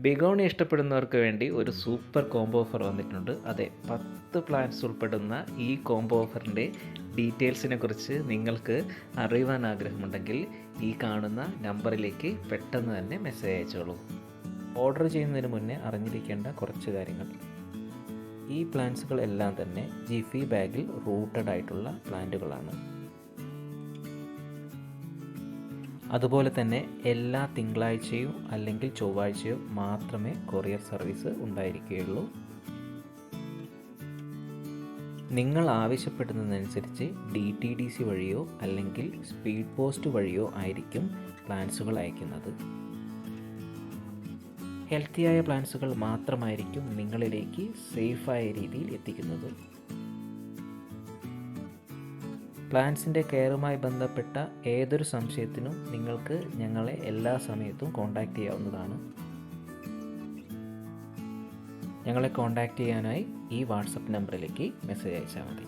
ബിഗോണി ഇഷ്ടപ്പെടുന്നവർക്ക് വേണ്ടി ഒരു സൂപ്പർ കോംബോ ഓഫർ വന്നിട്ടുണ്ട്. അതെ, 10 പ്ലാന്റ്സ് ഉൾപ്പെടുന്ന ഈ കോംബോ ഓഫറിൻ്റെ ഡീറ്റെയിൽസിനെ കുറിച്ച് നിങ്ങൾക്ക് അറിയുവാൻ ആഗ്രഹമുണ്ടെങ്കിൽ ഈ കാണുന്ന നമ്പറിലേക്ക് പെട്ടെന്ന് തന്നെ മെസ്സേജ് അയച്ചോളൂ. ഓർഡർ ചെയ്യുന്നതിന് മുന്നേ അറിഞ്ഞിരിക്കേണ്ട കുറച്ച് കാര്യങ്ങൾ. ഈ പ്ലാന്റ്സുകൾ എല്ലാം തന്നെ ജിഫി ബാഗിൽ റൂട്ടഡ് ആയിട്ടുള്ള പ്ലാന്റുകളാണ്. അതുപോലെ തന്നെ എല്ലാ തിങ്കളാഴ്ചയോ അല്ലെങ്കിൽ ചൊവ്വാഴ്ചയോ മാത്രമേ കൊറിയർ സർവീസ് ഉണ്ടായിരിക്കുകയുള്ളൂ. നിങ്ങൾ ആവശ്യപ്പെടുന്നതനുസരിച്ച് DTDC വഴിയോ അല്ലെങ്കിൽ സ്പീഡ് പോസ്റ്റ് വഴിയോ ആയിരിക്കും പ്ലാന്റ്സുകൾ അയക്കുന്നത്. ഹെൽത്തിയായ പ്ലാന്റ്സുകൾ മാത്രമായിരിക്കും നിങ്ങളിലേക്ക് സേഫായ രീതിയിൽ എത്തിക്കുന്നത്. പ്ലാന്റ്സിൻ്റെ കെയറുമായി ബന്ധപ്പെട്ട ഏതൊരു സംശയത്തിനും നിങ്ങൾക്ക് ഞങ്ങളെ എല്ലാ സമയത്തും കോൺടാക്റ്റ് ചെയ്യാവുന്നതാണ്. ഞങ്ങളെ കോൺടാക്റ്റ് ചെയ്യാനായി ഈ വാട്സപ്പ് നമ്പറിലേക്ക് മെസ്സേജ് അയച്ചാൽ മതി.